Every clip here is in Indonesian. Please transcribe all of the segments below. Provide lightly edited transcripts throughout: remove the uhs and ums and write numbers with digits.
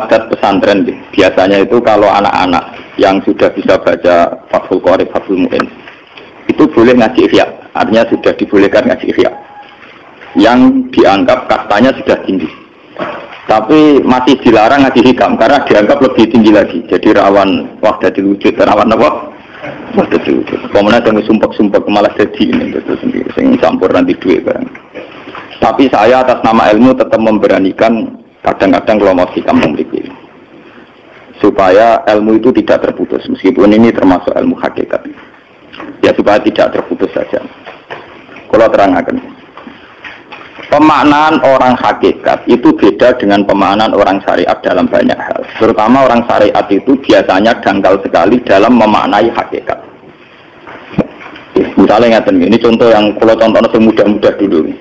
adat pesantren, biasanya itu kalau anak-anak yang sudah bisa baca Fathul Qorib, Fathul Mu'in, itu boleh ngaji ihya, artinya sudah dibolehkan ngaji ihya, yang dianggap kastanya sudah tinggi. Tapi masih dilarang ngaji hikam karena dianggap lebih tinggi lagi. Jadi rawan wahdatul wujud, rawan apa? Wahdatul wujud. Kemudian dengan sumpek-sumpek malah jadi ini itu sendiri, sing campur nanti duit barang. Tapi saya atas nama ilmu tetap memberanikan kadang-kadang kalau mau hikam memiliki, supaya ilmu itu tidak terputus, meskipun ini termasuk ilmu hakikat. Ya supaya tidak terputus saja. Kalau terangkan, pemaknaan orang hakikat itu beda dengan pemaknaan orang syariat dalam banyak hal. Terutama orang syariat itu biasanya dangkal sekali dalam memaknai hakikat. Misalnya ngeten ini contoh yang kalau contohnya semudah-mudah dulu.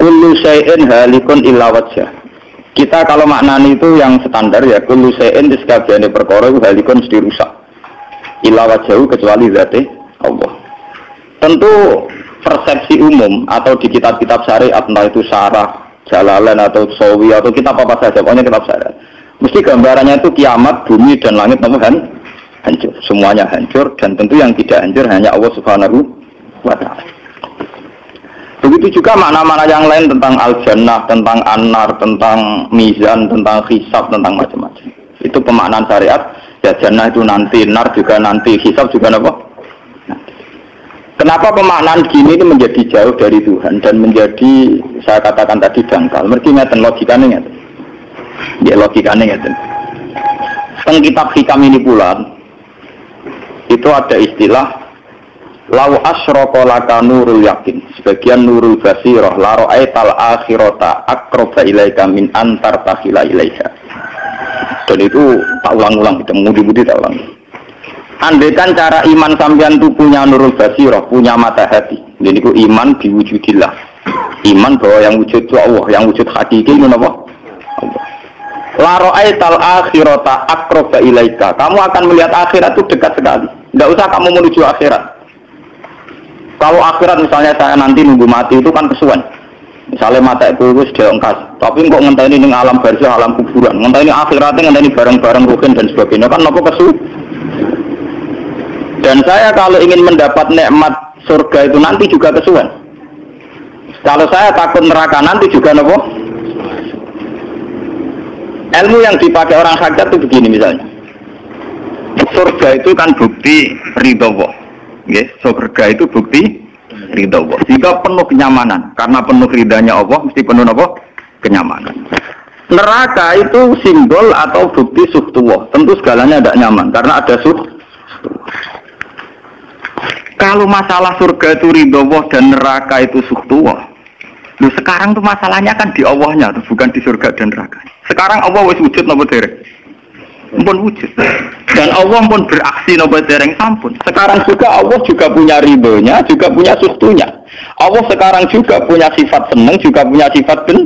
Kullu syai'in halikun illa wajhah. Kita kalau maknani itu yang standar ya, kullu syai'in disekabiane perkara itu halikun mesti rusak. Illa wajhahu kecuali zate Allah. Tentu persepsi umum atau di kitab-kitab syariat, entah itu Syarah, Jalalain atau Sawi atau kitab apa saja, pokoknya kitab syariat, mesti gambarannya itu kiamat, bumi dan langit hancur, semuanya hancur, dan tentu yang tidak hancur hanya Allah Subhanahu wa Ta'ala. Begitu juga makna-makna yang lain tentang al-jannah, tentang an-nar, tentang mizan, tentang hisab, tentang macam-macam. Itu pemaknaan syariat. Ya jannah itu nanti, nar juga nanti, hisab juga apa? Kenapa pemaknaan gini ini menjadi jauh dari Tuhan dan menjadi, saya katakan tadi, dangkal? Mereka ngeten logikanya ngeten. Ya logikanya ngeten. Teng kitab hikam ini pula itu ada istilah lau asyraka laka nurul yakin, sebagian nurul basirah la ra'aital akhirata aqraba ilaika min antar takhila ilaika. Dan itu tak ulang-ulang, kita mudi-mudi tak ulang. Andaikan cara iman sampean itu punya nurul basirah, punya mata hati. Jadi itu iman diwujudillah. Iman bahwa yang wujud itu Allah, yang wujud hakiki itu apa? Allah. La ra'aital akhirata aqraba ilaika. Kamu akan melihat akhirat itu dekat sekali. Enggak usah kamu menuju akhirat. Kalau akhirat misalnya saya nanti nunggu mati itu kan kesuwen. Misalnya mata itu sudah engkas, tapi kok ngenteni ning alam barzah, alam kuburan, ngenteni akhiratnya, ngenteni barang-barang ruhin dan sebagainya, kan apa kesu? Dan saya kalau ingin mendapat nikmat surga itu nanti juga kesuwen. Kalau saya takut neraka nanti juga apa? Ilmu yang dipakai orang hakikat itu begini misalnya. Surga itu kan bukti ridho Allah. Yes, surga itu bukti ridha Allah. Jika penuh kenyamanan, karena penuh ridhanya Allah, mesti penuh apa? Kenyamanan. Neraka itu simbol atau bukti suhtullah. Tentu segalanya tidak nyaman, karena ada suhtullah. Kalau masalah surga itu ridha Allah dan neraka itu suhtullah, sekarang tuh masalahnya kan di Allahnya, bukan di surga dan neraka. Sekarang Allah wis wujud napa dereng? Pun wujud. Dan Allah pun beraksi nopo dereng sampun. Sekarang juga Allah juga punya ridhonya, juga punya suhtunya. Allah sekarang juga punya sifat senang, juga punya sifat ben.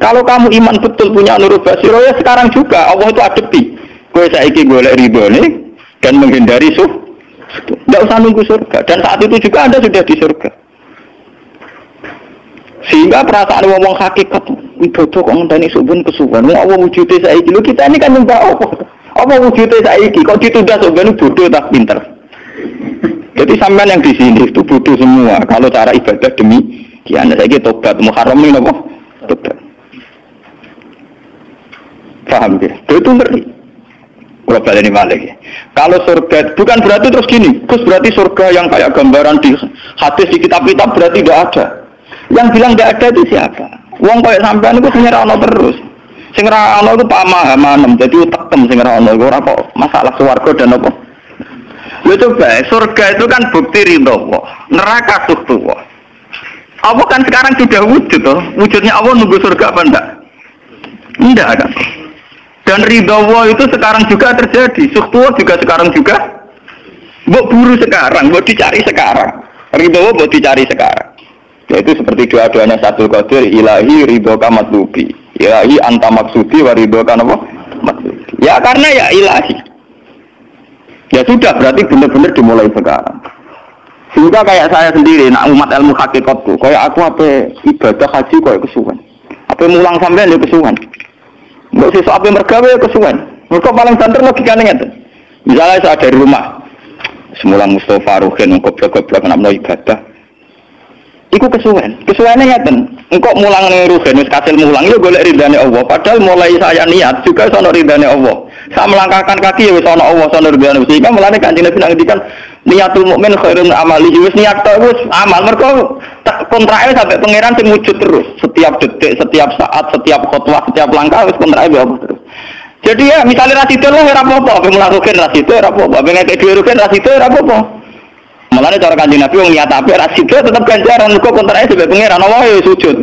Kalau kamu iman betul punya nurul basiro ya sekarang juga Allah itu adepi. Kowe saiki golek ridhone dan menghindari suh. Tidak usah nunggu surga. Dan saat itu juga Anda sudah di surga. Sehingga perasaan ngomong hakikat ibadah kok ngenteni subun kesuwen. Allah wujudnya saiki. Lho kita ini kan nyembah apa wujudnya saiki kok ditunda subun bodoh tak pinter. Jadi sampean yang di sini itu bodoh semua. Kalau cara ibadah demi kian saiki tobat muharram ini apa? Tobat. Paham ya? Itu ngeri. Kalau balik ini balik. Kalau surga bukan berarti terus gini. Terus berarti surga yang kayak gambaran di hadis di kitab-kitab berarti tidak ada. Yang bilang tidak ada itu siapa? Wong kayak sampean itu sing ora ono terus. Sing ora ono itu pamahaman, jadi utekem sing ora ono ora kok masalah swarga dan apa. Lho coba, surga itu kan bukti ridho Allah, neraka suhtullah. Allah kan sekarang sudah wujud toh. Wujudnya Allah nunggu surga apa enggak? Enggak kan. Dan ridho Allah itu sekarang juga terjadi, suhtullah juga sekarang juga. Mbok buru sekarang, mbok dicari sekarang. Ridho Allah mbok dicari sekarang. Yaitu seperti doa-doanya Satul Qadir, ilahi ridhoka matlubi, ilahi anta maksudi wa ridhoka apa? Matlubi. Ya karena ya ilahi. Ya sudah berarti benar-benar dimulai sekarang. Sehingga kayak saya sendiri, nak umat ilmu hakikatku, kayak aku apa ibadah haji kayak kesuwen, apa mulang sampai dia kesuwen. Mbok sesuk ape mergawe kesuwen. Mergo paling banter logikane ngeten. Misalnya saya dari rumah, semulang Mustafa Ruhin goblok-goblok nak mlo ibadah. Iku kesuwene ngeten. Engkok mulang ning Ruhin wis kasil mulang yo golek ridane Allah. Padahal mulai saya niat juga sono ridane Allah. Saya melangkahkan kaki ya wis ana Allah sono ridane. Sehingga mulane Kanjeng Nabi ngendikan niatul mukmin khairun amali. Wis niat tok wis amal mergo kontrake sampai pangeran sing wujud terus. Setiap detik, setiap saat, setiap khotbah, setiap langkah wis kontrake Allah terus. Jadi ya misalnya rasido lah ora apa-apa, ape melakukan rasido ora apa-apa, ape ngekek dhewe rugen rasido ora apa-apa. Mulane cara Kanjeng Nabi wong niat apik rasido tetep ganjaran kok kontrake sampai pangeran Allah ya sujud.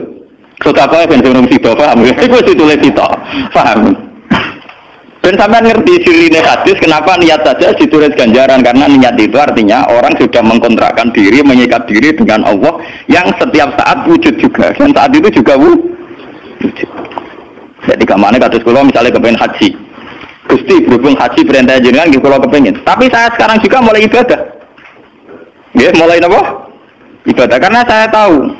Sedekah ben sing sida paham. Iku ditulis sida. Paham. Dan sampean ngerti sirine hadis kenapa niat saja ditulis ganjaran karena niat itu artinya orang sudah mengkontrakkan diri, mengikat diri dengan Allah yang setiap saat wujud juga dan saat itu juga wujud. Jadi kemana kados kula misalnya kepengen haji. Gusti berhubung haji perintah jenengan nggih kula kepengin. Tapi saya sekarang juga mulai ibadah. Nggih, mulai napa? Ibadah karena saya tahu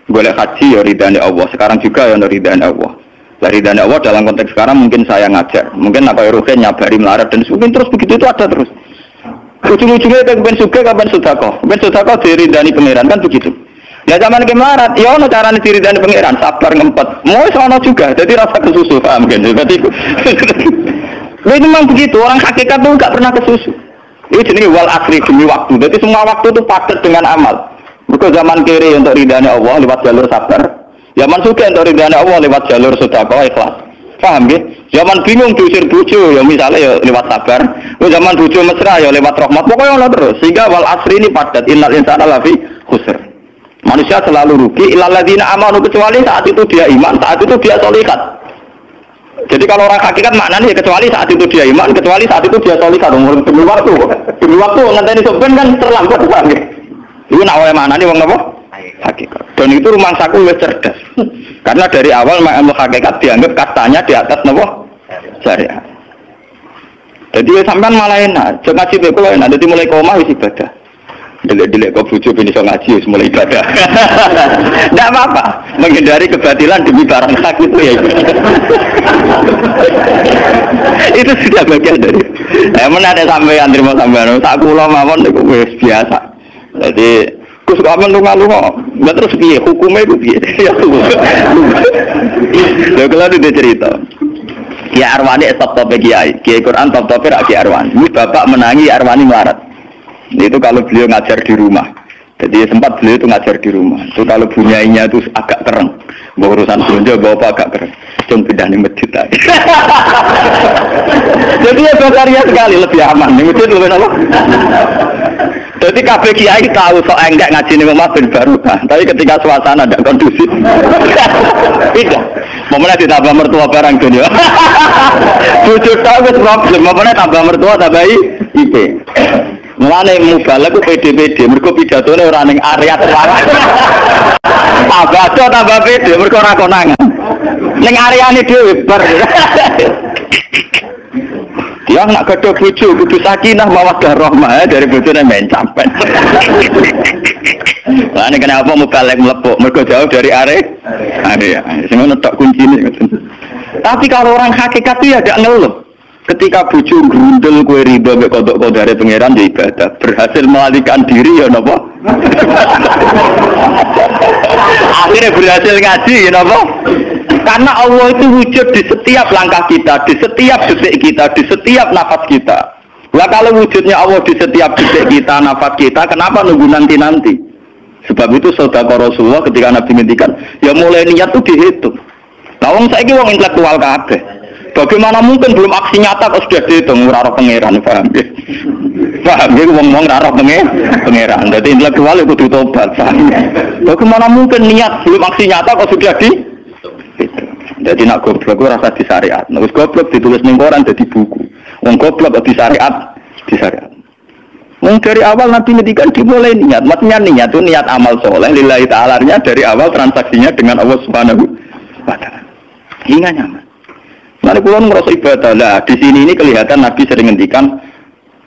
boleh haji ya ridane Allah. Sekarang juga ya ridane Allah. Lah ridane Allah dalam konteks sekarang mungkin saya ngajar. Mungkin apa Ruhin nyabari melarat dan mungkin terus begitu itu ada terus. Ujung-ujungnya kepen suka kapan sedekah. Kepen sedekah diridani pangeran kan begitu. Ya zaman kemarat, ya ono carane diridani pangeran, sabar ngempet. Mau sono juga, jadi rasa kesusu, paham kan? Berarti itu memang begitu, orang hakikat tuh enggak pernah kesusu. Ini jenenge wal asri demi waktu. Jadi semua waktu itu padat dengan amal. Mergo zaman kiri untuk ridani Allah lewat jalur sabar. Zaman suka untuk ridani Allah lewat jalur sedekah ikhlas. Paham nggih? Zaman bingung diusir bojo ya misalnya ya lewat sabar. Zaman bojo mesra ya lewat rahmat. Pokoknya ono terus. Sehingga wal asri ini padat innal insana lafi khusr. Manusia selalu rugi illalladzina amanu kecuali saat itu dia iman, saat itu dia sholihat. Jadi kalau orang hakikat maknanya kecuali saat itu dia iman, kecuali saat itu dia sholihat. Demi waktu ngenteni sampean kan terlambat banget. Iku nak oleh maknanya wong napa? Hakikat. Dan itu rumah saku wis cerdas. Karena dari awal ilmu hakikat dianggap kastanya di atas napa? Syariat. Jadi sampean malah enak, jangan ngaji kok enak, dadi mulai koma wis ibadah. Delek-delek kok bojo ben iso ngaji wis mulai ibadah. Enggak apa-apa, menghindari kebatilan demi barang hak itu ya. Itu sudah bagian dari. Mana ada sampean terima sampean, tak kula mawon niku wis biasa. Jadi Gus kok menunggu-lunga, enggak terus piye hukumnya itu piye? Ya. Lha kalau dia cerita. Ki Arwani top-top Kiai, Kiai Quran top-top ra Ki Arwani. Wis bapak menangi Arwani melarat. Itu kalau beliau ngajar di rumah. Jadi sempat beliau itu ngajar di rumah. Itu kalau bunyainya itu agak keren. Bawa urusan belanja bawa apa agak keren. Cuma pindah di masjid aja. Jadi ya berkarya sekali lebih aman. Di masjid lebih apa? Jadi kabeh kiai tahu sok enggak ngaji ning omah ben barokah. Tapi ketika suasana tidak kondusif. Tidak. Momennya ditambah mertua barang dunia. Jujur tahu wis problem. Momennya tambah mertua tambah IP. Mulane mubalek ku PD-PD mergo pidatone ora ning area suara. Tambah PD mergo ora konangan. Ning areane dhewe bar. Dia nak gaduh bojo kudu sakinah mawaddah rahmah dari bojone men sampean. Lah nek kenapa mubalek mlepuk mergo jauh dari area. Sing ngono tok kuncine. Tapi kalau orang hakikat itu ya gak ngeluh. Ketika bojo grundel kowe riba mek kodok-kodare pangeran ya ibadah, berhasil melarikan diri ya napa? Akhirnya berhasil ngaji ya napa? Karena Allah itu wujud di setiap langkah kita, di setiap detik kita, di setiap nafas kita. Lah kalau wujudnya Allah di setiap detik kita, nafas kita, kenapa nunggu nanti-nanti? Sebab itu sedekah Rasulullah ketika Nabi ngendikan, ya mulai niat itu dihitung. Lah wong saiki wong intelektual kabeh. Bagaimana mungkin belum aksi nyata kok sudah dihitung ora roh pangeran, paham ya? Paham ya wong-wong ora roh pangeran. Dadi intelektual itu kudu tobat, paham. Bagaimana mungkin niat belum aksi nyata kok sudah di jadi nak goblok rasa di syariat. Nah, wis goblok ditulis ning koran dadi buku. Wong goblok di syariat, di syariat. Wong dari awal Nabi ngendikan dimulai niat, maksudnya niat itu niat amal soleh lillahi ta'ala-nya dari awal transaksinya dengan Allah Subhanahu wa taala. Hingga nyaman. Mari kula ngrasa ibadah lah. Di sini ini kelihatan Nabi sering ngendikan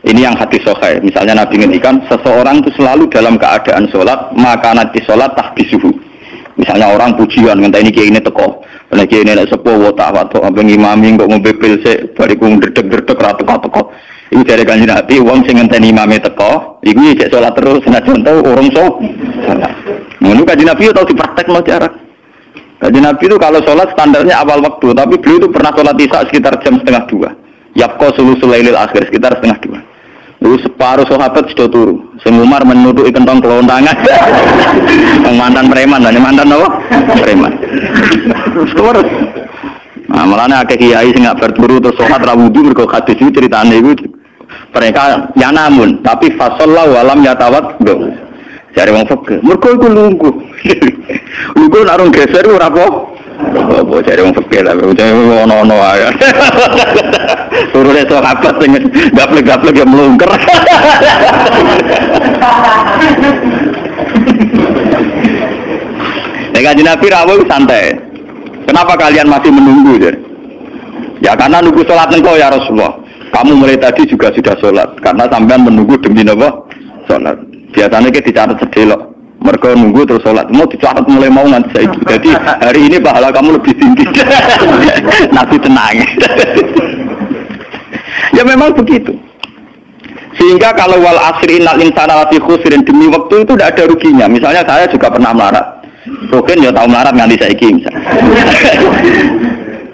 ini yang hadis sahih. Misalnya Nabi ngendikan seseorang itu selalu dalam keadaan sholat, maka nanti sholat tahbisuhu. Misalnya Misalnya orang pujian ngenteni kiai ini teko, nek kiai ini sepuh watak watuk ambeng imami kok ngombe pil sik bariku ndredeg-ndredeg ra teko-teko. Iku dari Kanjeng Nabi wong sing ngenteni imame teko, iku cek salat terus senajan tau urung salat. Ngono Kanjeng Nabi tau dipraktekno jarak. Kanjeng Nabi itu kalau sholat standarnya awal waktu, tapi beliau itu pernah sholat isya sekitar jam 1:30. Yapqa sulusul lailil akhir sekitar 1:30. Lalu separuh sahabat sudah turu. Sing Umar menuduki kentong kelontangan. Mantan preman, mantan apa? Preman. Terus. Nah, malahnya akeh kiai sing gak berturu terus sholat ra wudu mergo hadis iki ceritane iku. Mereka ya namun, tapi fasallahu alam yatawat do. Jare wong fikih. Mergo iku lungguh. Lungguh nek arung geser ora apa. Apa jare wong fikih lah, ono-ono ae. Turune sahabat sing gaplek-gaplek ya mlungker. Nek Kanjeng Nabi rawuh santai. Kenapa kalian masih menunggu? Ya karena nunggu sholat engkau ya Rasulullah. Kamu mulai tadi juga sudah sholat. Karena sampean menunggu demi apa? Sholat. Biasanya kita dicatat sedelok. Mereka nunggu terus sholat. Mau dicatat mulai mau nanti saya. Jadi hari ini pahala kamu lebih tinggi. Nabi tenang. Ya memang begitu. Sehingga kalau wal asri innal insana lafi khusrin, demi waktu itu tidak ada ruginya. Misalnya saya juga pernah melarat. Mungkin ya tahu melarat nganti saiki misalnya.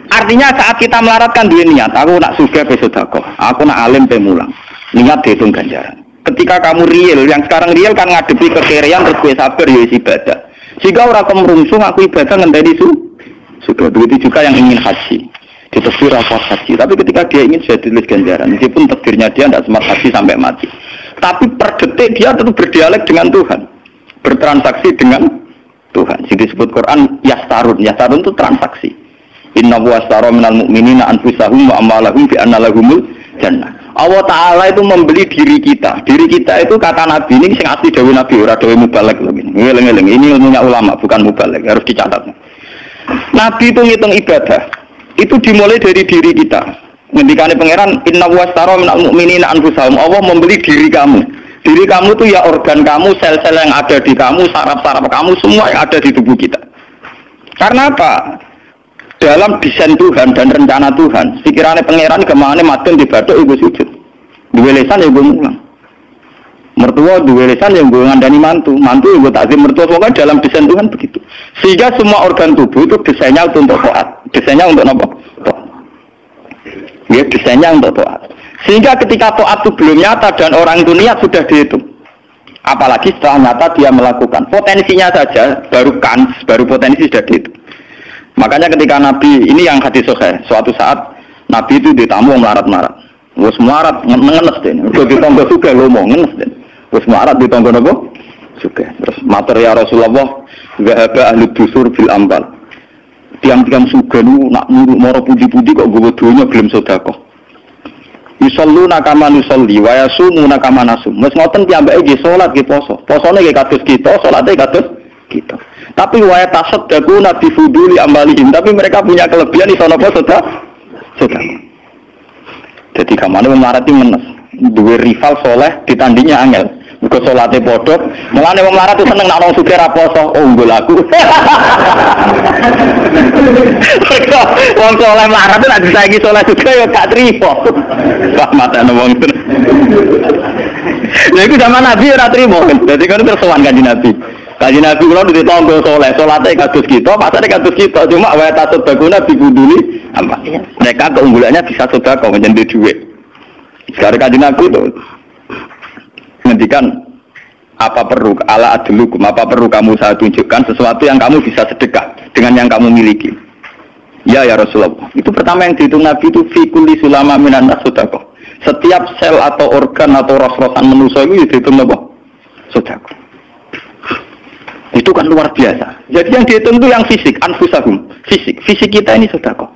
Artinya saat kita melarat kan duwe niat, aku nak sugih pe sedekah, aku nak alim pe mulang. Niat dihitung ganjaran. Ketika kamu real, yang sekarang real kan ngadepi kekerean terus kowe sabar ya ibadah. Jika ora kemrungsung aku ibadah ngenteni sudah begitu juga yang ingin haji. Ditafsir apa haji, tapi ketika dia ingin sudah ditulis ganjaran, meskipun takdirnya dia tidak sempat haji sampai mati. Tapi per detik dia tetap berdialek dengan Tuhan, bertransaksi dengan Tuhan. Jadi disebut Quran yastarun itu transaksi. Inna huwastara minal mu'minina anfusahum wa amwalahum bi anna lahumul jannah. Allah Ta'ala itu membeli diri kita. Diri kita itu kata Nabi ini sing asli dawuh Nabi ora dawuh mubalek lho ini. Ngeleng-eleng ini ilmunya ulama bukan mubalek, harus dicatat. Nabi itu ngitung ibadah. Itu dimulai dari diri kita. Ngendikane pangeran inna huwastara minal mu'minina anfusahum. Allah membeli diri kamu. Diri kamu itu ya organ kamu, sel-sel yang ada di kamu, saraf-saraf kamu, semua yang ada di tubuh kita. Karena apa? Dalam desain Tuhan dan rencana Tuhan, pikirannya pangeran kemana matun di batuk ibu sujud, dua lesan ibu mulang, mertua dua lesan yang gue ngandani mantu ibu takzim mertua, pokoknya dalam desain Tuhan begitu. Sehingga semua organ tubuh itu desainnya untuk taat, desainnya untuk apa? Ya desainnya untuk taat. Sehingga ketika taat itu belum nyata dan orang itu niat sudah dihitung. Apalagi setelah nyata dia melakukan, potensinya saja baru potensi sudah dihitung. Makanya ketika Nabi, ini yang hadis sahih, suatu saat Nabi itu ditamu melarat-melarat. Wes melarat ngenes deh. Udah ditonggo juga ngomong ngenes deh. Wes melarat ditonggo apa? Juga. Terus mater ya Rasulullah, zahaba ahli dusur bil ambal. Tiang-tiang suga nu nak moro puji-puji kok gowo donya gelem sedekah. Yusalluna kama nusolli wa yasumuna kama nasum. Wes ngoten piyambake nggih salat nggih poso. Posone nggih kados kita, salate kados kita. Tapi wa tasaddaquna bi fuduli amalihim, tapi mereka punya kelebihan iso napa sedekah. Jadi kamane wong melarat iki menes, duwe rival soleh ditandingnya angel. Muga salate padha, mulane wong melarat seneng nek wong sugih ra poso, oh unggul aku. Wong soleh melarat nek disaingi soleh juga ya gak trimo. Wah matane wong. Lha iku zaman Nabi ora trimo. Dadi kan tersowan Kanjeng Nabi. Kanjeng Nabi kula duwe tangga saleh, salate kados kita, pasane kados kita, cuma wae tasut baguna dibuduli apa. Mereka keunggulannya bisa sedekah menjadi duit. Sekarang Kanjeng Nabi itu ngendikan apa perlu ala adlukum, apa perlu kamu saya tunjukkan sesuatu yang kamu bisa sedekah dengan yang kamu miliki. Ya Rasulullah. Itu pertama yang dihitung Nabi itu fi kulli sulama minan nas sedekah. Setiap sel atau organ atau ros-rosan manusia itu dihitung apa? Sedekah. Itu kan luar biasa. Jadi yang dihitung itu yang fisik, anfusahum, fisik kita ini sedekah.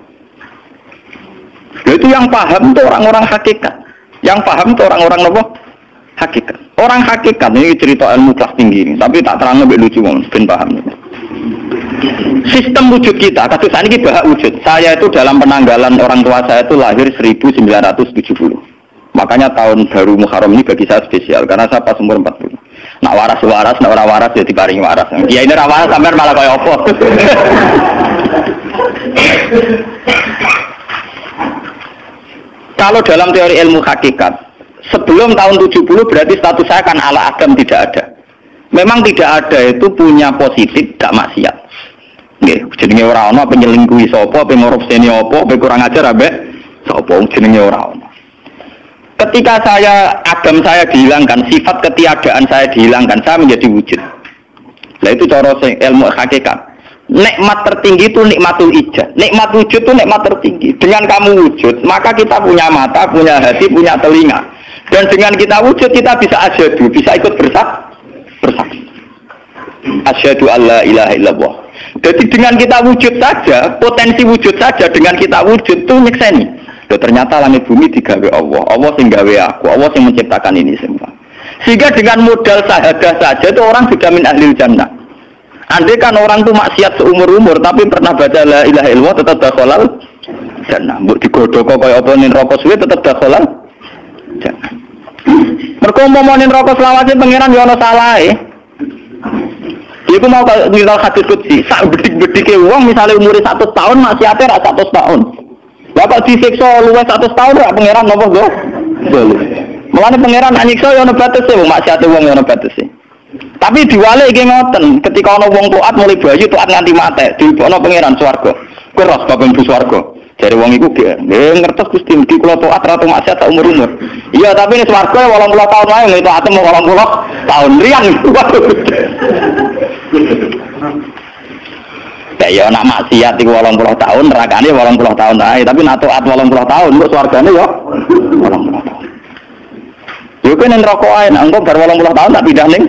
Itu yang paham itu orang-orang hakikat. Yang paham itu orang-orang apa? Hakikat. Orang hakikat ini cerita ilmu kelas tinggi ini, tapi tak terang lebih lucu ben paham. Sistem wujud kita, kasus ini bahak wujud. Saya itu dalam penanggalan orang tua saya itu lahir 1970. Makanya tahun baru Muharram ini bagi saya spesial karena saya pas umur 40. Nak waras, nak ora waras ya diparingi waras. Ya ini ora waras sampean malah kaya apa. Kalau dalam teori ilmu hakikat, sebelum tahun 70 berarti status saya kan ala Adam tidak ada. Memang tidak ada itu punya positif gak maksiat. Nggih, jenenge ora ana penyelingkuhi sapa, pengorupseni apa, kurang ajar ambek sapa jenenge ora ana. Ketika Adam saya dihilangkan, sifat ketiadaan saya dihilangkan, saya menjadi wujud. Nah itu cara ilmu hakikat. Nikmat tertinggi itu nikmatul ijad. Nikmat wujud itu nikmat tertinggi. Dengan kamu wujud, maka kita punya mata, punya hati, punya telinga. Dan dengan kita wujud, kita bisa asyhadu, bisa ikut bersaksi. Asyhadu alla ilaha illallah. Jadi dengan kita wujud saja, potensi wujud saja dengan kita wujud itu nyekseni. Loh, ternyata langit bumi digawe Allah. Allah sing gawe aku, Allah sing menciptakan ini semua. Sehingga dengan modal syahadah saja itu orang sudah min ahlil jannah. Andai kan orang itu maksiat seumur-umur tapi pernah baca la ilaha illallah tetap dakhalal jannah. Mbok digodhog kaya apa ning neraka suwe tetap dakhalal jannah. Mergo umpama ning neraka selawase pangeran ya ana salahe. Iku mau ngiral hadis qudsi, sak bedik-bedike wong misale umure 100 tahun maksiate ra 100 tahun. Lah kok disiksa luwih 100 tahun ra pangeran napa go? Mulane pangeran nyiksa ya ana batese wong maksiate wong ya ana batese. Tapi diwale iki ngoten, ketika ana wong taat mulai bayu taat nganti mate, dilebokno pangeran swarga. Keros kok mlebu swarga. Jare wong iku nggih ngertos Gusti iki kula taat ra maksiat sak umur-umur. Iya, tapi ning swarga 80 tahun wae ngene taat 80 tahun riang. Ya nak maksiat iku 80 tahun, nerakane 80 tahun ae, tapi nak taat 80 tahun kok swargane yo 80 tahun. Yo kene neraka ae, nek engko bar 80 tahun tak pindah ning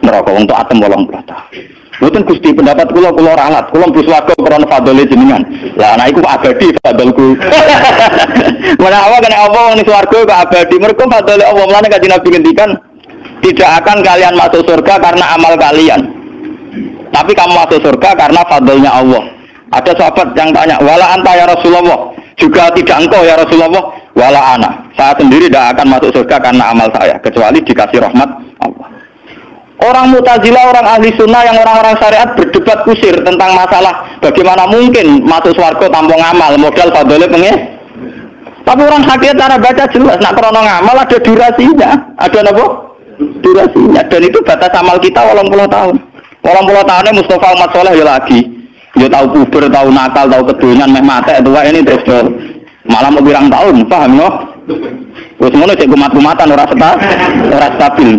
neraka wong taat 80 tahun. Mboten Gusti pendapat kula ralat, kula mlebu swarga krana fadhole jenengan. Lah anak iku abadi fadholku. Menawa kena apa wong ning swarga kok abadi, mergo fadhole Allah. Mulane Kanjeng Nabi ngendikan, tidak akan kalian masuk surga karena amal kalian. Tapi kamu masuk surga karena fadlnya Allah. Ada sahabat yang tanya, wala anta ya Rasulullah, juga tidak engkau ya Rasulullah, wala ana. Saya sendiri tidak akan masuk surga karena amal saya, kecuali dikasih rahmat Allah. Orang Mu'tazilah, orang ahli sunnah yang orang-orang syariat berdebat kusir tentang masalah bagaimana mungkin masuk surga tanpa ngamal, modal fadlnya pengen. Tapi orang hakikat cara baca jelas, nak krono ngamal ada durasinya, ada apa? Durasinya, dan itu batas amal kita 80 tahun. 80 tahunnya Mustafa Umat Soleh ya lagi. Ya tahu puber, tahu nakal, tahu kedonyan, meh mate tua ini terus malah mau birang tahun, paham no? Terus ngono cek kumat-kumatan ora stabil.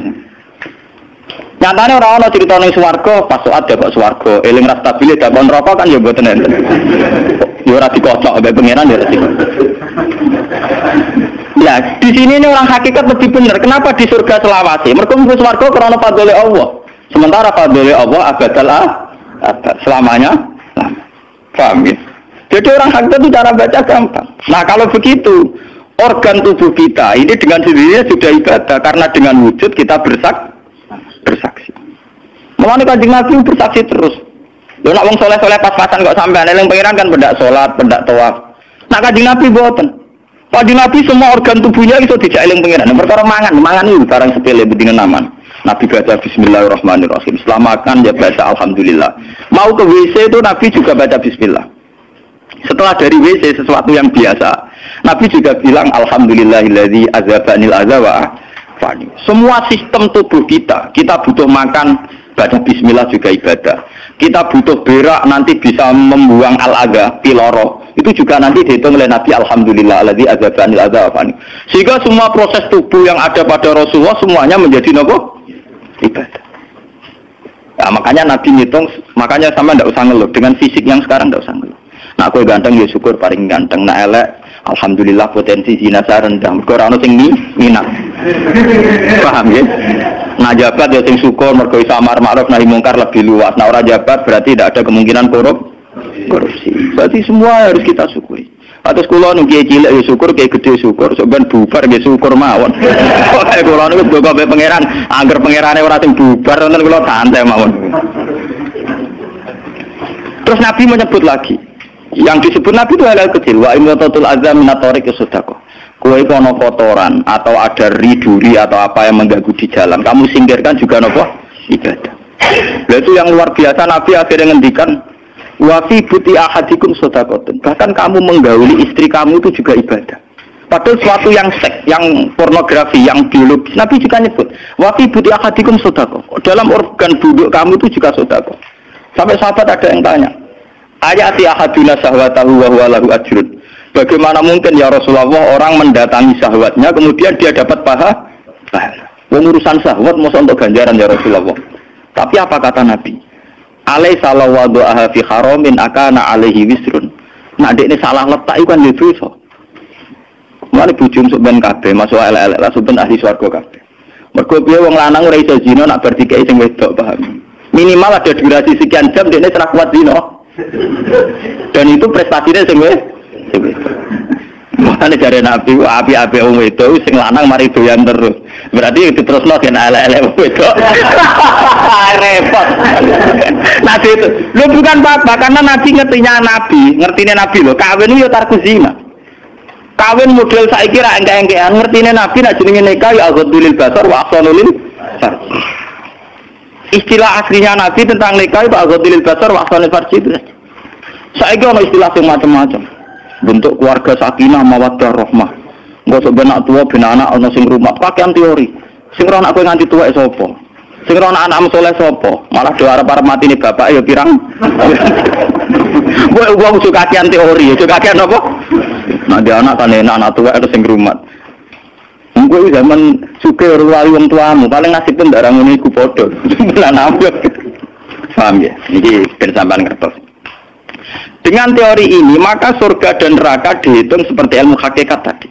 Nyatane ora ana cerita ning swarga pas saat kok swarga, eling ra stabil dak kon neraka kan ya mboten enten. Ya ora dikocok mbek pangeran ya ora dikocok. Ya, di sini ini orang hakikat lebih benar. Kenapa di surga selawase? Mergo mlebu swarga karena fadhole Allah. Sementara fadhole Allah abadal abad selamanya. Paham ya? Jadi orang hakikat itu cara baca gampang. Nah, kalau begitu, organ tubuh kita ini dengan sendirinya sudah ibadah karena dengan wujud kita bersaksi. Mulane Kanjeng Nabi bersaksi terus. Lho nek wong saleh-saleh pas-pasan kok sampean eling pangeran kan pendak salat, pendak tawaf. Nek Kanjeng Nabi mboten. Kanjeng Nabi semua organ tubuhnya iso dijak eling pangeran. Perkara mangan itu barang sepele bedine naman. Nabi baca bismillahirrahmanirrahim. Setelah makan dia baca alhamdulillah. Mau ke WC itu Nabi juga baca bismillah. Setelah dari WC sesuatu yang biasa, Nabi juga bilang alhamdulillahilladzi azhabanil adza wa afani. Semua sistem tubuh kita butuh makan, baca bismillah juga ibadah. Kita butuh berak nanti bisa membuang al-adza, piloro. Itu juga nanti dihitung oleh Nabi alhamdulillahilladzi azhabanil adza wa afani. Sehingga semua proses tubuh yang ada pada Rasulullah semuanya menjadi nopo? Ibadah. Nah, makanya Nabi ngitung, makanya sama ndak usah ngeluh dengan fisik yang sekarang ndak usah ngeluh. Nah, aku ganteng ya syukur paling ganteng. Nah, elek alhamdulillah potensi zina saya rendah. Mergo ora ono sing minat. Paham ya? Nah, jabat ya sing syukur mergo iso amar ma'ruf nahi mungkar lebih luas. Nah, ora jabat berarti tidak ada kemungkinan korupsi. Berarti semua harus kita syukuri. Atus kula nu kiye cilik ya syukur, kiye gedhe syukur, sok ben bubar nggih syukur mawon. Pokoke kula niku mbok mbek pangeran, angger pangerane ora sing bubar wonten kula santai mawon. Terus Nabi menyebut lagi, yang disebut Nabi itu hal kecil, wa imatatul azam minatorik sedekah. Kue kono kotoran atau ada riduri atau apa yang mengganggu di jalan, kamu singkirkan juga nopo ibadah. Nah, itu yang luar biasa. Nabi akhirnya ngendikan wa fi buti ahadikum shadaqatun. Bahkan kamu menggauli istri kamu itu juga ibadah. Padahal suatu yang seks, yang pornografi, yang biologis, Nabi juga nyebut wa fi buti ahadikum shadaqah. Dalam organ buduk kamu itu juga sedekah. Sampai sahabat ada yang tanya, ayati ahaduna syahwatahu wa huwa lahu ajrun. Bagaimana mungkin ya Rasulullah orang mendatangi syahwatnya kemudian dia dapat pahala? Urusan syahwat masa untuk ganjaran ya Rasulullah. Tapi apa kata Nabi? Alaisa law wada'aha fi haramin akana alaihi wisrun. Nah, dekne salah letak iku kan yo dosa. Mane bojo sok ben kabeh masuk elek-elek lah ben ahli swarga kabeh. Mergo piye wong lanang ora iso zina nak bar dikeki sing wedok, paham? Minimal ada durasi sekian jam dekne ora kuat zina. Dan itu prestasinya sing makanya dari Nabi api-api wong wedok sing lanang mari doyan terus. Berarti diterusno gen elek-elek wong wedok. Repot. Nabi itu lu bukan apa karena Nabi ngertinya Nabi lho, kawin itu ya tarku zina. Kawin model saiki ra engke-engkean ngertine Nabi nek jenenge nikah ya ghadulil basar wa ahsanul farj. Istilah aslinya Nabi tentang nikah itu ghadulil basar wa ahsanul farj itu. Saiki ono istilah sing macam-macam. Bentuk keluarga sakinah mawaddah rahmah. Engko sok ben anak tuwa ben anak ana sing rumah pakaian teori. Sing ora anak kowe nganti tuwek sapa? Sing ora anak saleh sapa? Malah do arep-arep matine bapak ya pirang. Wong suka kakean teori, suka kakean apa? Nah dia anak kan anak tuwek ada sing rumat. Engko zaman suke wali wong tuamu paling nasib pun ndak ngono iku padha. Lan ambek. Paham ya? Iki ben sampean ngertos. Dengan teori ini, maka surga dan neraka dihitung seperti ilmu hakikat tadi.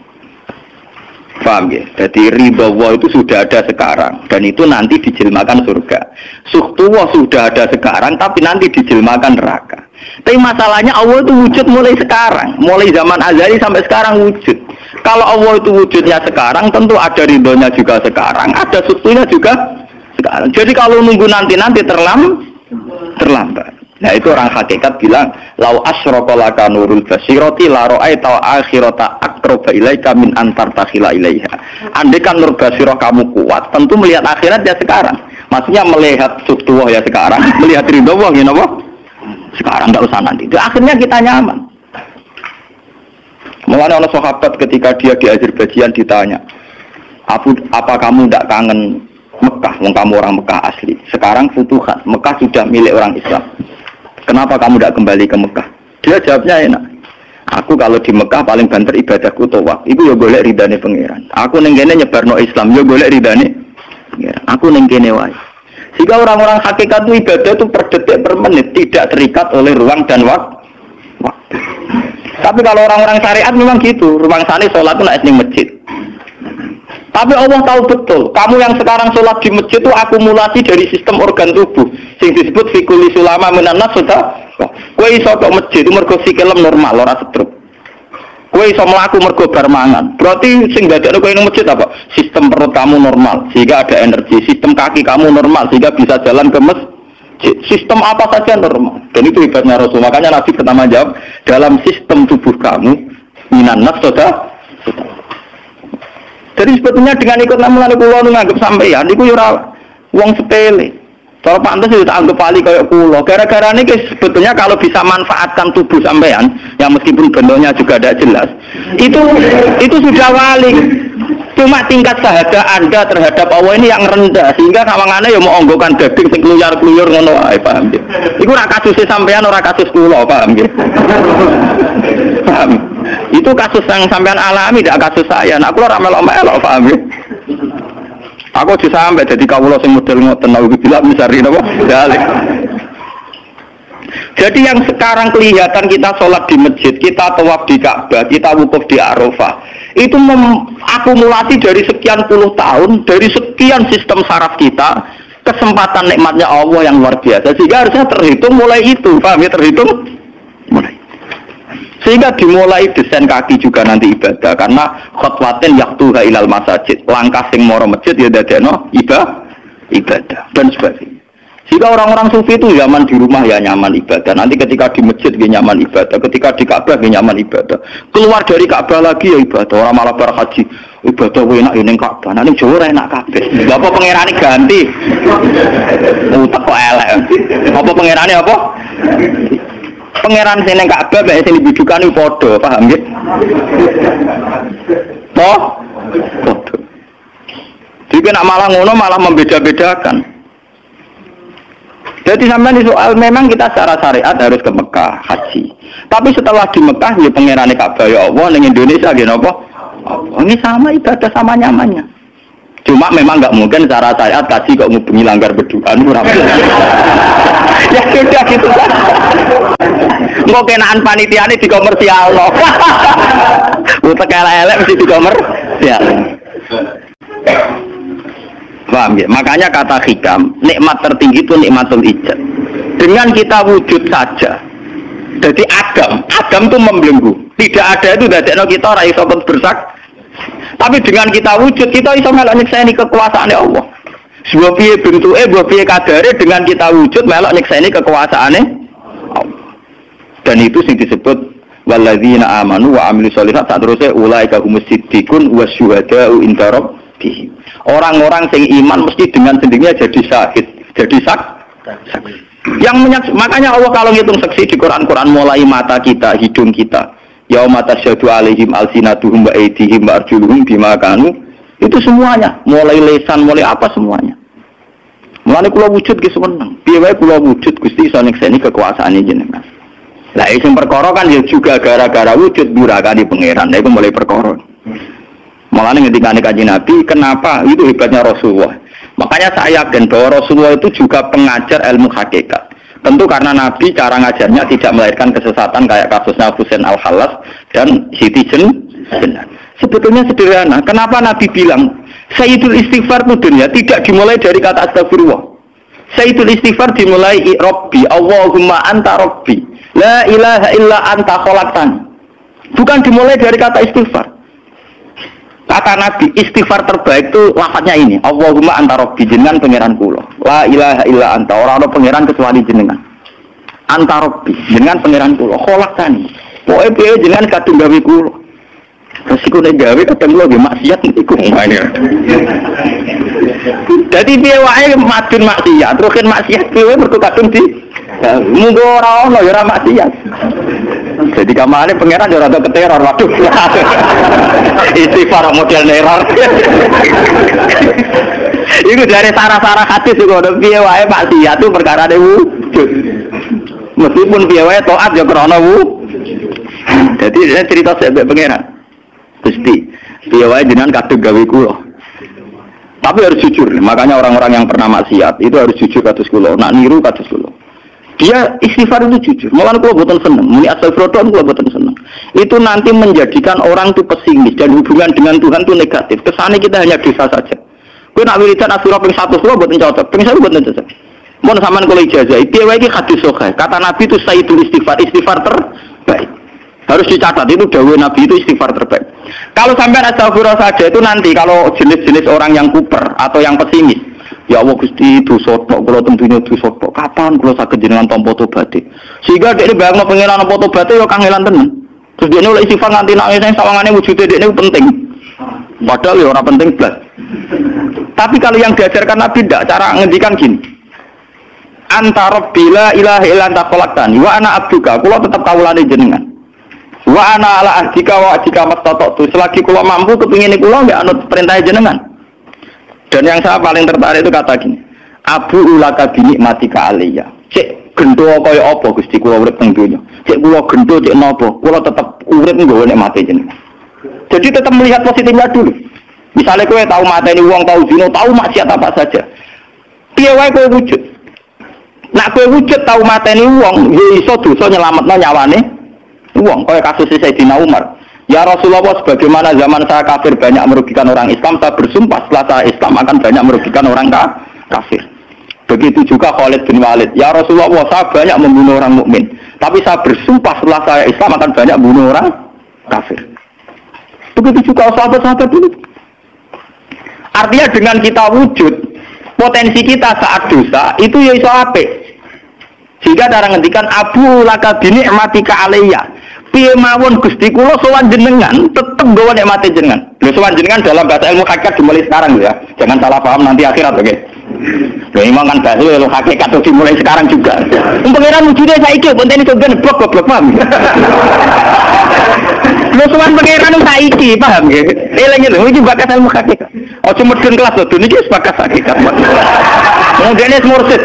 Paham ya? Jadi ridha Allah itu sudah ada sekarang. Dan itu nanti dijelmakan surga. Suhtullah sudah ada sekarang, tapi nanti dijelmakan neraka. Tapi masalahnya Allah itu wujud mulai sekarang. Mulai zaman azali sampai sekarang wujud. Kalau Allah itu wujudnya sekarang, tentu ada ridhonya juga sekarang. Ada suhtulnya juga sekarang. Jadi kalau nunggu nanti-nanti terlambat. Nah itu orang hakikat bilang lau asyraka laka nurul basirati la ra'aita akhirata aqraba ilaika min antar takhila ilaiha. Andai kan nur basirah kamu kuat, tentu melihat akhirat ya sekarang. Maksudnya melihat suhtullah ya sekarang, melihat ridho Allah ya napa? Sekarang enggak usah nanti. Itu akhirnya kita nyaman. Mulanya orang sahabat ketika dia di Azerbaijan ditanya, apa kamu tidak kangen Mekah? Wong kamu orang Mekah asli. Sekarang futuhat, Mekah sudah milik orang Islam. Kenapa kamu tidak kembali ke Mekah? Dia jawabnya enak. Aku kalau di Mekah paling banter ibadahku tawaf. Iku ya golek ridane pangeran. Aku ning kene nyebarno Islam, ya golek ridane pangeran. Aku ning kene wae. Sehingga orang-orang hakikat itu ibadah itu per detik per menit, tidak terikat oleh ruang dan waktu. Tapi kalau orang-orang syariat memang gitu. Ruang sana sholat itu nek ning masjid. Tapi Allah tahu betul, kamu yang sekarang sholat di masjid itu akumulasi dari sistem organ tubuh, yang disebut fikuli sulama menanas sudah. Kue iso ke masjid itu mergo sikilem normal, ora stroke. Kue iso melaku mergo bar mangan. Berarti sing dadekno kowe ning masjid apa? Sistem perut kamu normal, sehingga ada energi. Sistem kaki kamu normal, sehingga bisa jalan ke masjid. Sistem apa saja normal. Dan itu hebatnya Rasul. Makanya Nabi pertama jawab, dalam sistem tubuh kamu minanas sudah. Jadi sebetulnya dengan ikut namulan kula nganggep sampeyan niku yo ora wong sepele. Cara pantes yo tak anggap pali kaya kula. Gara-gara niki sebetulnya kalau bisa manfaatkan tubuh sampeyan yang meskipun bentuknya juga tidak jelas, itu sudah wali. Cuma tingkat syahadah Anda terhadap Allah ini yang rendah sehingga sawangane yo mau onggokan daging sing kluyur-kluyur ngono wae, paham nggih. Iku ora kasus sampeyan ora kasus kula, paham nggih. Paham. Itu kasus yang sampean alami, tidak kasus saya. Nah, aku ora melok-melok, paham ya? Aku aja sampai jadi kawula sing model ngoten naudzubillah misari napa? Dalek. Jadi yang sekarang kelihatan kita sholat di masjid, kita tawaf di Ka'bah, kita wukuf di Arafah, itu akumulasi dari sekian puluh tahun, dari sekian sistem saraf kita, kesempatan nikmatnya Allah yang luar biasa. Sehingga harusnya terhitung mulai itu, paham ya? Terhitung mulai. Sehingga dimulai desain kaki juga nanti ibadah karena khotwatin yaktuha ilal masajid, langkah sing moro masjid ya dadekno ibadah dan sebagainya. Jika orang-orang sufi itu zaman di rumah ya nyaman ibadah, nanti ketika di masjid dia nyaman ibadah, ketika di Ka'bah dia nyaman ibadah, keluar dari Ka'bah lagi ya ibadah. Orang malah bar haji ibadah enak ning Ka'bah, nanti Jawa enak kabeh. Lha apa pangerane ganti? Utek kok elek. Apa pangerane apa? Pangeran sing ning Ka'bah mek sing dibidukani padha, paham nggih? Padha. Jadi nak malah ngono malah membeda-bedakan. Jadi sampai di soal memang kita secara syariat harus ke Mekah haji. Tapi setelah di Mekah ya pangerane Ka'bah ya Allah ning Indonesia nggih napa? Ini sama ibadah sama nyamannya. Cuma memang nggak mungkin secara syariat haji kok ngubungi langgar beduan ora. Ya sudah gitu kan. Mau kenaan panitiane dikomersialno. Utek elek mesti dikomersial. Paham ya? Makanya kata hikam, nikmat tertinggi itu nikmatul ijad. Dengan kita wujud saja. Jadi Adam itu membelenggu. Tidak ada itu dadekno kita ora iso bersak. Tapi dengan kita wujud, kita iso melok nyekseni kekuasaane Allah. Sebab piye bentuke, sebab piye kadare dengan kita wujud melok nyekseni kekuasaane Allah. Dan itu sing disebut walladzina amanu wa amilus sholihat saterusé ulaika humus siddiqun wasyuhada'u inda rabbihim. Orang-orang yang iman mesti dengan sendirinya jadi syahid, jadi saksi. Makanya Allah kalau ngitung saksi di Quran mulai mata kita, hidung kita, yauma tasyhadu alaihim alsinatuhum wa aydihim wa arjuluhum bima kanu, itu semuanya, mulai lesan, mulai apa semuanya. Mulane kula wujud ki seneng. Piye wae kula wujud Gusti iso nyekseni kekuasaane jenengan. Lah sing perkara kan ya juga gara-gara wujud durakane pangeran. Lha iku mulai perkara. Malah ketika Kanjeng Nabi, kenapa itu hebatnya Rasulullah. Makanya saya yakin bahwa Rasulullah itu juga pengajar ilmu hakikat. Tentu karena Nabi cara ngajarnya tidak melahirkan kesesatan kayak kasusnya Husain Al-Hallas dan Siti Jenar. Sebetulnya sederhana. Kenapa Nabi bilang Sayyidul Istighfar itu dunia tidak dimulai dari kata astagfirullah. Sayyidul Istighfar dimulai Rabbi, Allahumma anta Rabbi, la ilaha illa anta khalaqtani. Bukan dimulai dari kata istighfar. Kata Nabi, istighfar terbaik itu lafadznya ini, Allahumma anta Rabbi, jenengan pangeran kula. La ilaha illa anta, ora ana pangeran kecuali jenengan. Anta Rabbi, jenengan pangeran kula. Khalaqtani. Pokoke piye jenengan kadung gawe kula. Terus iku nek gawe kadang kula nggih maksiat iku ngene. Dadi piye wae madun maksiat, terus maksiat piye mergo kadung di munggo ora ono ya ora maksiat. Jadi kamane pangeran yo rada keteror, waduh. Istighfar model neror. Iku dari sarah-sarah hadis iku ono piye wae maksiat itu perkarane wujud. Meskipun piye wae taat yo krana Jadi cerita sebab pangeran. Gusti, piye wae jenengan kadung gawe kula. Tapi harus jujur, makanya orang-orang yang pernah maksiat itu harus jujur kados kula, nak niru kados kula. Dia istighfar itu jujur. Malah kula boten seneng, muni astagfirullah kula boten seneng. Itu nanti menjadikan orang itu pesimis dan hubungan dengan Tuhan itu negatif. Kesannya kita hanya dosa saja. Kowe nak wiridan asura ping 100 kula boten cocok, ping 1 boten cocok. Mun sampean kula ijazah, piye wae iki hadis sahih. Kata Nabi itu sayyidul istighfar terbaik. Harus dicatat itu dawuh Nabi itu istighfar terbaik. Kalau sampai astagfirullah saja itu nanti kalau jenis-jenis orang yang kuper atau yang pesimis, ya Allah Gusti dosa tok kula tentunya dosa tok. Kapan kula saged jenengan tampa tobaté? Sehingga dekne bayangno pengenan tampa tobaté ya kangelan tenan. Terus dekne oleh istighfar nganti nangis sing sawangane wujude dekne penting. Padahal ya ora penting blas. Tapi kalau yang diajarkan Nabi tidak, cara ngendikan gini. Anta Rabbi la ilaha illa anta khalaqtani wa ana abduka, kula tetep kawulane jenengan. Wa ana ala ahdika wa ahdika mastata'tu, selagi kula mampu kepingin kula nggak anut perintah jenengan. Dan yang saya paling tertarik itu kata gini, Abu ulaka binikmatika aliyya. Cek gendo kaya apa Gusti kula urip teng donya. Cek kula gendo cek napa, kula tetep urip nggawa nikmate jenengan. Jadi tetap melihat positifnya dulu. Misalnya kowe tahu mateni wong, tahu zina, tahu maksiat apa saja. Piye wae kowe wujud. Nak kowe wujud tahu mateni wong, ya iso dosa nyelametno nyawane wong. Kaya kasus Sayyidina Umar. Ya Rasulullah, sebagaimana zaman saya kafir banyak merugikan orang Islam, saya bersumpah setelah saya Islam akan banyak merugikan orang kafir. Begitu juga Khalid bin Walid. Ya Rasulullah, saya banyak membunuh orang mukmin, tapi saya bersumpah setelah saya Islam akan banyak membunuh orang kafir. Begitu juga sahabat-sahabat dulu. Artinya dengan kita wujud, potensi kita saat dosa itu ya iso apik. Jika cara ngendikan abu laka bini ematika alayya. Piye mawon Gusti kula sowan jenengan tetep nggawa nikmate jenengan. Lho sowan jenengan dalam bahasa ilmu hakikat dimulai sekarang ya. Jangan salah paham nanti akhirat oke. Lho memang kan bahasa ilmu hakikat itu dimulai sekarang juga. Pengiran wujude saiki pontene sogen blok paham. Lho sowan pengiran saiki paham nggih. Eling lho iki bakat ilmu hakikat. Ojo medun kelas lho niki wis bakat hakikat. Mudene mursid.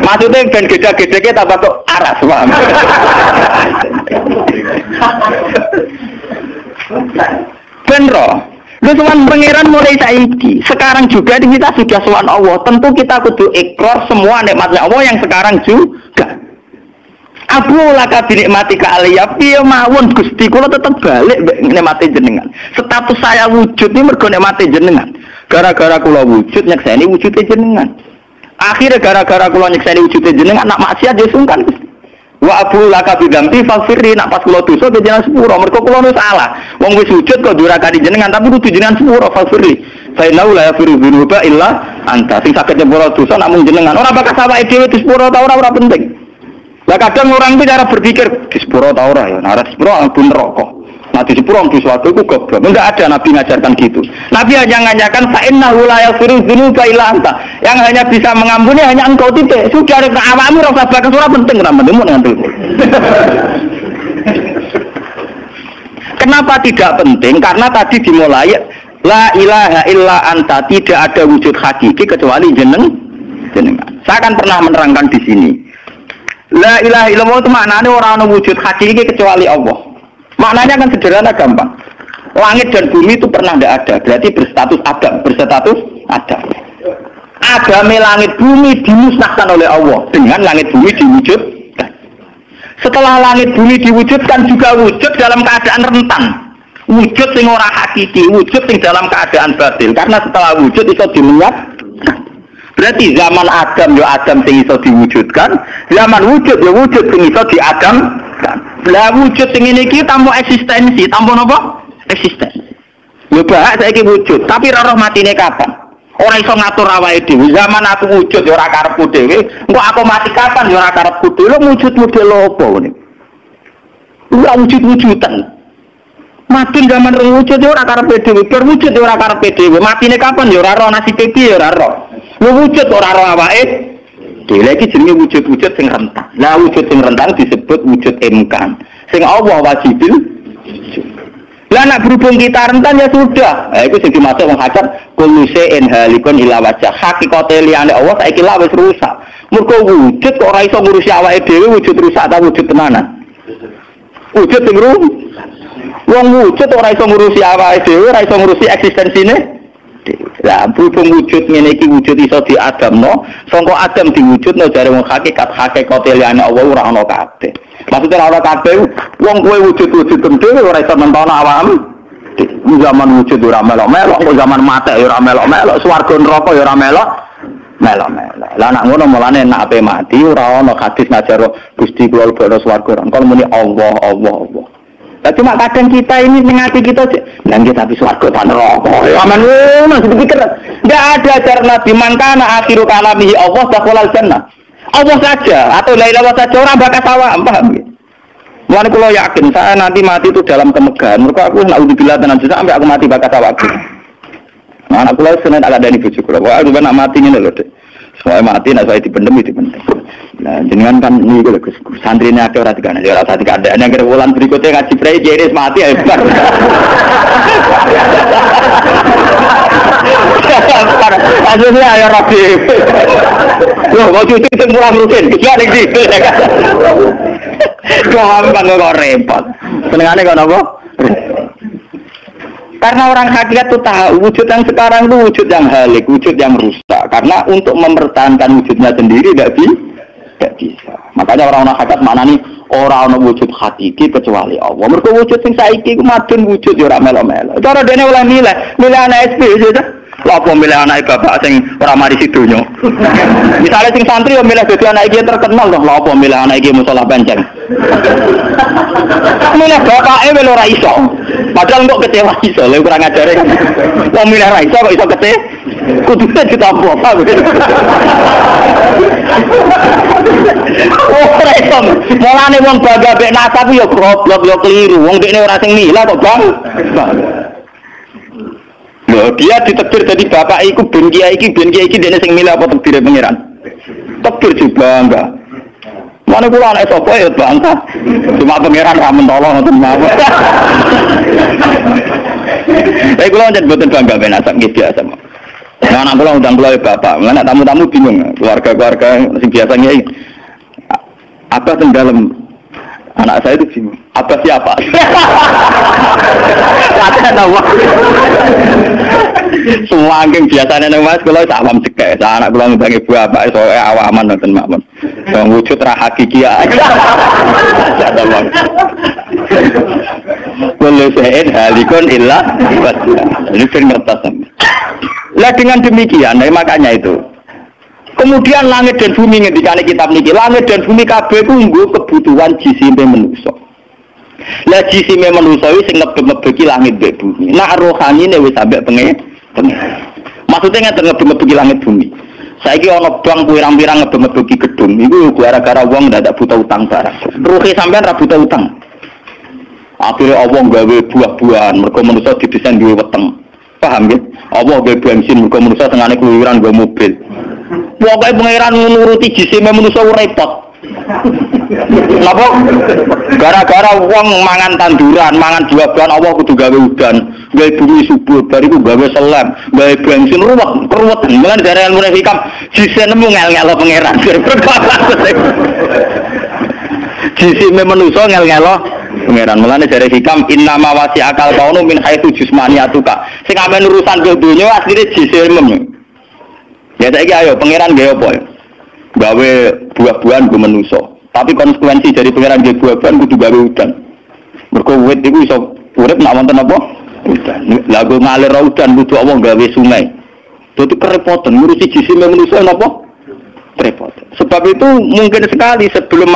Maksudnya ben gede-gede tambah kok aras, paham? Ben roh, lu sowan pangeran mulai saiki. Sekarang juga kita sudah sowan Allah. Tentu kita kudu ikrar semua nikmatnya Allah yang sekarang juga. Abu laka binikmati ka aliyah piye mawon Gusti kula tetep balik nikmati jenengan. Status saya wujud ini mergo nikmati jenengan. Gara-gara kula wujud nyekseni wujude jenengan. Akhirnya gara-gara kula nyekseni wujude jenengan nak maksiat ya sungkan. Wa abu laka bidamti faghfirli nak pas kula dosa jenengan sepuro mergo kula nu salah. Wong wis wujud kok durakani jenengan tapi kudu jenengan sepuro faghfirli. Fa innahu la yaghfiru dzunuba illa anta. Sing saged nyepuro dosa namung jenengan. Ora bakal awake dhewe disepuro ta ora penting. Lah kadang orang itu cara berpikir disepuro ta ora ya. Nah disepuro pun neraka. Nah disepuro di suatu itu goblok. Enggak ada Nabi ngajarkan gitu. Nabi hanya ngajarkan fa innahu la yaghfiru dzunuba illa anta. Yang hanya bisa mengampuni hanya engkau titik. Sudah ada awakmu ora usah bakal ora penting ra menemu dengan itu. Kenapa tidak penting? Karena tadi dimulai la ilaha illa anta, tidak ada wujud hakiki kecuali jenengan. Saya akan pernah menerangkan di sini. La ilaha illallah itu maknanya orang ada wujud hakiki kecuali Allah. Maknanya kan sederhana gampang. Langit dan bumi itu pernah tidak ada, berarti berstatus adam. Adame langit bumi dimusnahkan oleh Allah dengan langit bumi diwujudkan. Setelah langit bumi diwujudkan juga wujud dalam keadaan rentan. Wujud sing ora hakiki, wujud sing dalam keadaan batil. Karena setelah wujud itu dimenyat. Berarti zaman Adam ya Adam sing iso diwujudkan, zaman wujud ya wujud sing iso diadamkan. Lah wujud sing ngene iki tanpa eksistensi, tanpa napa? Eksistensi. Ya bahak saiki wujud, tapi ora roh matine kapan? Ora iso ngatur awake dhewe. Zaman aku wujud ya ora karepku dhewe, engko aku mati kapan ya ora karepku dhewe. Wujud model apa ngene? Ora wujud-wujudan. Mati zaman wujud ya ora karepe dhewe, berwujud ya ora karepe dhewe. Matine kapan ya ora roh, nasibe piye ya ora roh. Wujud ora roh awake dhewe iki jenenge wujud-wujud sing rentan. Lah wujud sing rentan disebut wujud imkan. Sing Allah wajibil. Lah nek berhubung kita rentan ya sudah. Iku sing dimaksud wong hajar kullu shay'in halikun ila wajh. Hakikate liyane Allah saiki lak wis rusak. Mergo wujud kok ora iso ngurusi awake dhewe wujud rusak ta wujud tenanan. Wujud sing rusak. Wong wujud ora iso ngurusi awake dhewe, ora iso ngurusi eksistensine. Lah berhubung wujud ngene iki wujud iso diadamno, sangka Adam diwujudno jare wong hakikate liyane Allah ora ana kabeh. Maksudnya ora kabeh wong kowe wujud-wujud dhewe ora iso mentono awakmu. Zaman wujud ora melok-melok, zaman mate ora melok-melok, swarga neraka ya ora melok-melok. Lah nek ngono mulane nek ape mati ora ana hadis ngajar Gusti kula lebokno swarga. Kon muni Allah. Nah, cuma kadang kita ini mengati kita dan kita habis warga tanah rokok. Aman masih dipikir. Tidak ada ajaran Nabi mangkana akhiru kalamihi Allah dakhalal jannah. Allah saja atau la ilaha saja orang bakal sawah, paham ya? Mulane kula yakin saya nanti mati itu dalam kemegahan. Mergo aku naudzubillah tenan sampai aku mati bakal sawah. Nah, anak kula seneng tak ada bojo kula. Wah, aku nak mati ngene lho, Dik. Soale mati nek saya dipendem. Nah, jenengan kan ini lho Gus. Santrine akeh ora dikane, ora usah dikandani. Nek wulan berikutnya ngaji prei jeris mati ya. Asline ayo rapi. Loh, kok cuti sing mulang rutin. Iki ning ndi? Gampang kok repot. Senengane kok napa? Karena orang hakikat itu tahu wujud yang sekarang itu wujud yang halik, wujud yang rusak. Karena untuk mempertahankan wujudnya sendiri tidak bisa. Makanya orang-orang hakikat mana nih orang wujud hakiki kecuali Allah. Mereka wujud yang saiki itu madun wujud ya orang melo-melo. Cara dene oleh milih anak SP saja. Lah apa milih anak bapak sing ora mari sidonya. Misalnya sing santri yo milih dadi anak iki terkenal loh. Lah apa milih anak iki musola pancen. Milih bapake melu ora iso. Padahal kok kecewa iso, lha kurang ajare. Wong milih ra iso kok iso kecewa. Kudune ditampa apa. Ora iso. Mulane wong bangga mek nasab yo goblok yo keliru. Wong dekne ora sing milah kok, Bang. Loh, dia ditekbir jadi bapak iku ben kiai iki dene sing milih apa tekbire pangeran. Tekbir juga enggak. Mana kula anak sapa ya bangsa. Cuma pangeran ra mentolo ngoten mawon. Tapi kula njen boten bangga ben asap nggih biasa. Nah, anak kula undang kula bapak, anak tamu-tamu bingung, keluarga-keluarga sing biasa kiai. Apa teng dalem anak saya itu bingung. Apa siapa? Kata nama. Semua angking biasanya nang Mas kula tak awam cekek. Anak kula ngundang ibu bapak soe awaman nonton makmun. Wong wujud ra hakiki ya. Kullu shay'in halikun illa wajhah. Ini sing ngertos. Lah dengan demikian, makanya itu. Kemudian langit dan bumi ngendikane kitab niki, langit dan bumi kabeh ku nggo kebutuhan jisime manusa. Lah jisime manusa iki sing ngebeki langit dan bumi. Nak rohanine wis sampe pengen. Maksudnya ngeten ngebeki langit bumi. Saiki ana bank pirang-pirang ngebeki gedung, iku gara-gara wong ndak buta utang barang. Ruhe sampean ra buta utang. Akhire Allah gawe buah-buahan, mergo manusa didesain duwe weteng. Paham ya? Allah gawe bensin, mergo manusa tengane keluyuran gawe mobil. Pokoke pangeran nuruti jisime manusa repot. Napa? Gara-gara wong mangan tanduran, mangan buah-buahan Allah kudu gawe udan, gawe bumi subur, bariku gawe selam, gawe bensin ruwet. Mulane dari ilmu hikam jise nemu ngel-ngelo pangeran. Jisime manusa ngel-ngelo pangeran. Mulane dari hikam innama wasi akal kaunu min haitsu jismaniyatuka. Sing amen urusan donya asline jisime. Ya saiki ayo pangeran gawe apa? Gawe buah-buahan go manusa. Tapi konsekuensi dari pangeran gawe buah-buahan kudu gawe udan. Mergo wit iku iso urip nek wonten apa? Udan. Lah go ngalir udan kudu apa gawe sungai. Dadi kerepotan ngurusi jisime manusa napa? Repot. Sebab itu mungkin sekali sebelum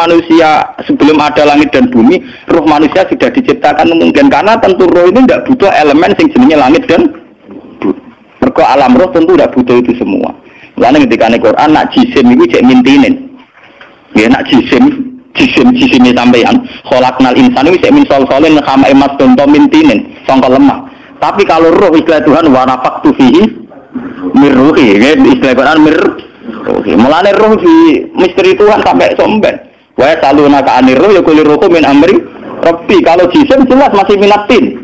ada langit dan bumi, roh manusia sudah diciptakan mungkin karena tentu roh itu tidak butuh elemen sing jenenge langit dan bumi. Mergo alam roh tentu tidak butuh itu semua. Lalu ketika di Quran nak jisim itu cek mintinin, ya nak jisim sampeyan. Kholaqnal insan itu cek min solsolin kama emas contoh mintinin, sangka lemah. Tapi kalau roh istilah Tuhan wanafaktu fihi mirruhi, ya istilah Quran mirruhi. Mulane roh di misteri Tuhan sampai somben. Wa salunaka anir roh ya kulir roh min amri Rabbi. Kalau jisim jelas masih minatin.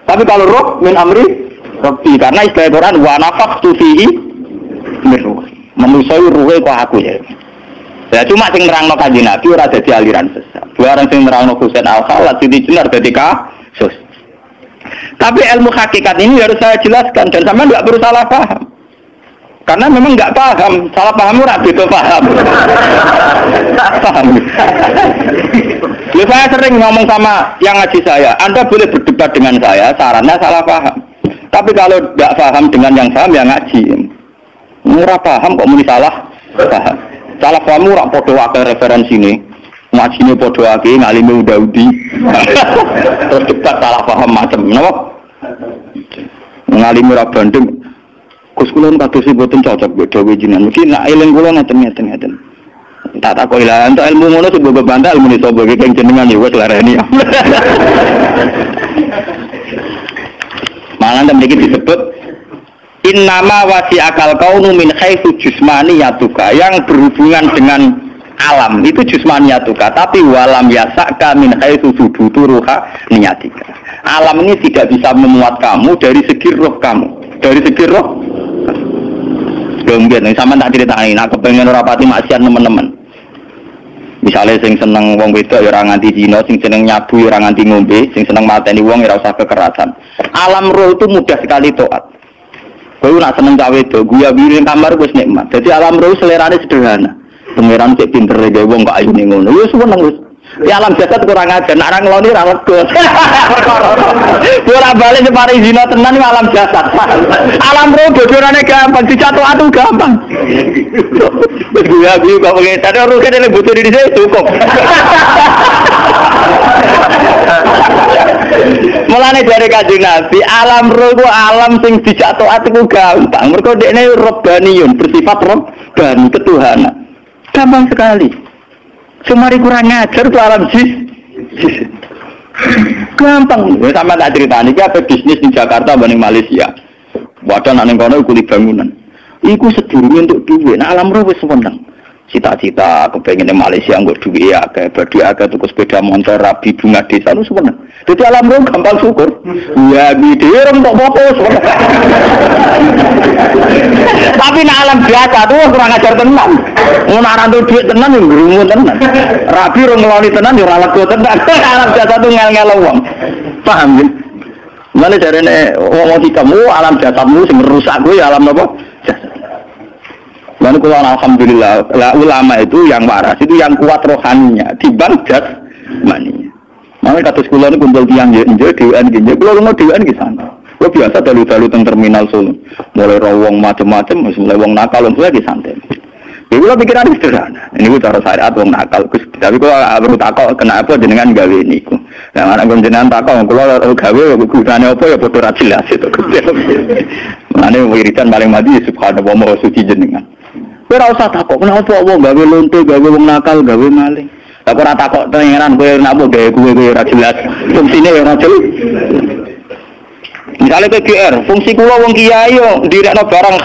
Tapi kalau roh min amri Rabbi karena istilah Quran wanafaktu fihi manusia ruhe kok aku ya. Ya cuma sing nerangno Kanjeng Nabi ora dadi aliran sesat. Barang sing nerangno Husain Al-Khalid Siti Jenar dadi kasus. Tapi ilmu hakikat ini harus saya jelaskan dan sampean enggak perlu salah paham. Karena memang enggak paham, salah paham ora beda paham. Paham. Saya sering ngomong sama yang ngaji saya, Anda boleh berdebat dengan saya, sarannya salah paham. Tapi kalau enggak paham dengan yang paham ya ngaji. Murah paham kok muni salah paham. Salah paham ora padha wae referensi ini. Ngajine padha wae ngalime Daudi. Terus debat salah paham macam napa? Ngalime ora banding. Gus kula kados mboten cocok mbek dawuh jenengan. Mungkin nek eling kula ngeten. Tak takoki lah entuk ilmu ngono sing mbok bantah ilmu iso mbok keng jenengan ya wis lareni. Malah mriki disebut innama wasi akal kaunu min haitsu jismaniyatuka, yang berhubungan dengan alam itu jismaniyatuka, tapi walam yasaka min haitsu suduturuha niyatika. Alam ini tidak bisa memuat kamu dari segi roh kamu. Dari segi roh. Mungkin sampean tak critani, aku pengen ora pati maksiat teman-teman. Misalnya sing seneng wong wedok ya ora nganti zina, sing seneng nyabu ya ora nganti ngombe, sing seneng mateni wong ya ora usah kekerasan. Alam roh itu mudah sekali taat. Kowe nak seneng cawe do, guya wiring kamar wis nikmat. Jadi alam roh selerane sederhana. Pangeran cek pinter gawe wong kok ayune ngono. Wis seneng wis. Ya alam jasad kurang ajar, nak ngloni ra lega. Ora bali separi zina tenan alam jasad. Alam roh bocorane gampang, dicatu-atu gampang. Wis guya kok pengen tadi roh kene butuh di sini cukup. Mulane dari Kanjeng Nabi, alam roh ku alam sing dijak taat iku gampang. Mergo dekne robbaniyun, bersifat robbani ketuhanan. Gampang sekali. Semari kurang ngajar tuh alam jis. Gampang. Wis sampeyan tak critani iki apa bisnis di Jakarta banding Malaysia. Wadah nang kono kulit bangunan. Iku sedurunge untuk duit. Nah alam roh wis seneng. Cita-cita kepengen Malaysia nggo duit akeh, badhe akeh tuku sepeda motor rabi bunga desa lu seneng. Dadi alam roh gampang syukur. Ya dhewe rong tok apa seneng. Tapi nek alam biasa tuh kurang ajar tenan. Ngono aran tuh duit tenan yo ngrumun tenan. Rabi rong ngeloni tenan yo ora lega tenan. Alam biasa tuh ngel-ngel wong. Paham ya? Mane jarene wong kamu alam jasadmu sing rusak kuwi alam napa? Lalu kalau alhamdulillah ulama itu yang waras itu yang kuat rohaninya dibanding jasmaninya. Makanya kata sekolah ini kumpul tiang jenjel dewan jenjel. Kalau mau dewan di sana, lo biasa dalu-dalu teng terminal Solo, mulai rawong macam-macam, mulai wong nakal lagi santai. Jadi kalau pikiran sederhana, ini gue cara syariat wong nakal. Tapi kalau perlu takut kenapa jenengan gawe ini? Yang anak jenengan takut, kalau gawe gunanya apa ya bodoh jelas itu. Mana wiridan paling mati subhanallah mau suci jenengan. Ora usah takok, kenapa wong gawe lonte, gawe wong nakal, gawe maling. Lah ora takok pangeran kowe napa gawe kowe ora jelas. Fungsine ora jelas. Misale ke GR, fungsi kula wong kiai yo ndirekno barang